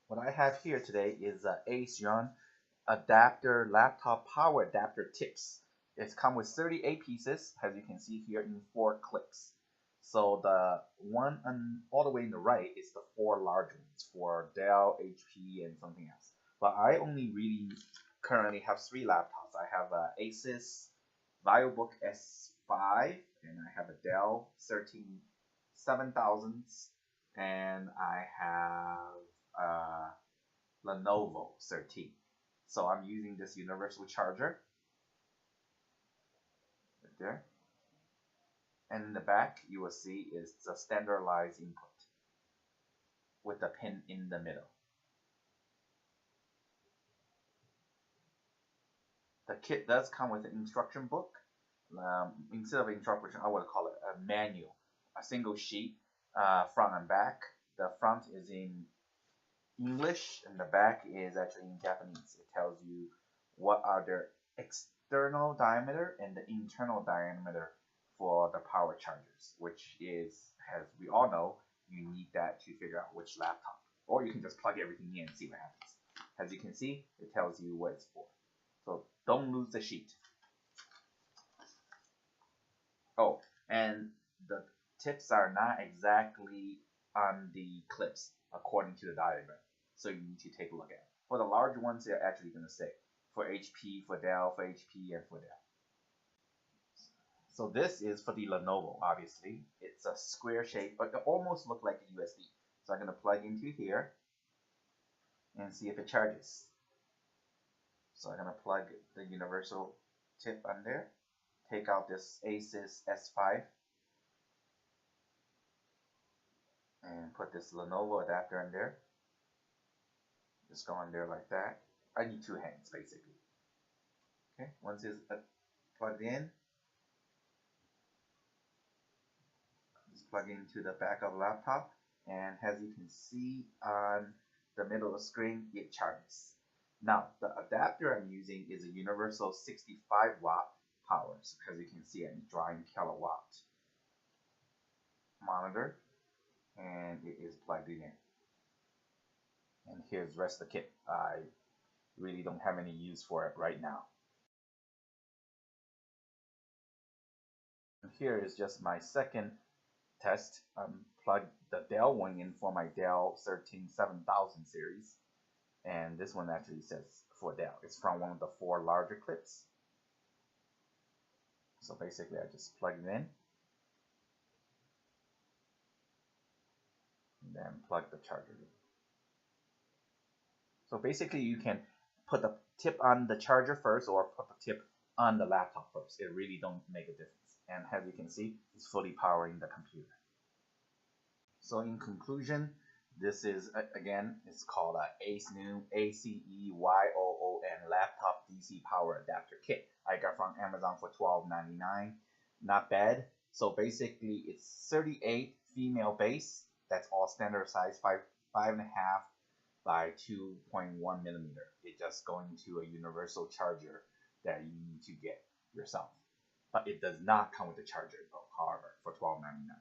What I have here today is Aceyoon adapter laptop power adapter tips. It's come with 38 pieces, as you can see here, in 4 clips. So the one all the way in the right is the 4 large ones for Dell, HP, and something else. But I only really currently have 3 laptops. I have a Asus VioBook S5, and I have a Dell 7000, and I have Lenovo 13. So I'm using this universal charger right there. And in the back, you will see is the standardized input with the pin in the middle. The kit does come with an instruction book. Instead of instruction, I would call it a manual, a single sheet, front and back. The front is in English and the back is actually in Japanese. It tells you what are their external diameter and the internal diameter for the power chargers, which is, as we all know, you need that to figure out which laptop. Or you can just plug everything in and see what happens. As you can see, it tells you what it's for. So don't lose the sheet. Oh, and the tips are not exactly on the clips according to the diagram. So you need to take a look at it. For the large ones, they're actually going to say for HP, for Dell, for HP, and for Dell. So this is for the Lenovo, obviously. It's a square shape, but it almost looks like a USB. So I'm going to plug into here and see if it charges. So I'm going to plug the universal tip on there. Take out this Asus S5 and put this Lenovo adapter in there. Just go in there like that. I need 2 hands basically. Okay, once it's plugged in, just plug into the back of the laptop, and as you can see on the middle of the screen, it charges. Now the adapter I'm using is a universal 65 watt power. So as you can see, I'm drawing kilowatt monitor, and it is plugged in. And here's the rest of the kit. I really don't have any use for it right now. And here is just my second test. Plugged the Dell one in for my Dell 7000 series. And this one actually says for Dell. It's from one of the 4 larger clips. So basically I just plug it in. And then plug the charger in. So basically you can put the tip on the charger first or put the tip on the laptop first. It really don't make a difference. And as you can see, it's fully powering the computer. So in conclusion, this is, again, it's called a Aceyoon, Aceyoon laptop DC power adapter kit. I got from Amazon for $12.99. Not bad. So basically it's 38 female base. That's all standard size, 5.5 by 2.1 millimeter. It just going to a universal charger that you need to get yourself. But it does not come with a charger, however, for $12.99.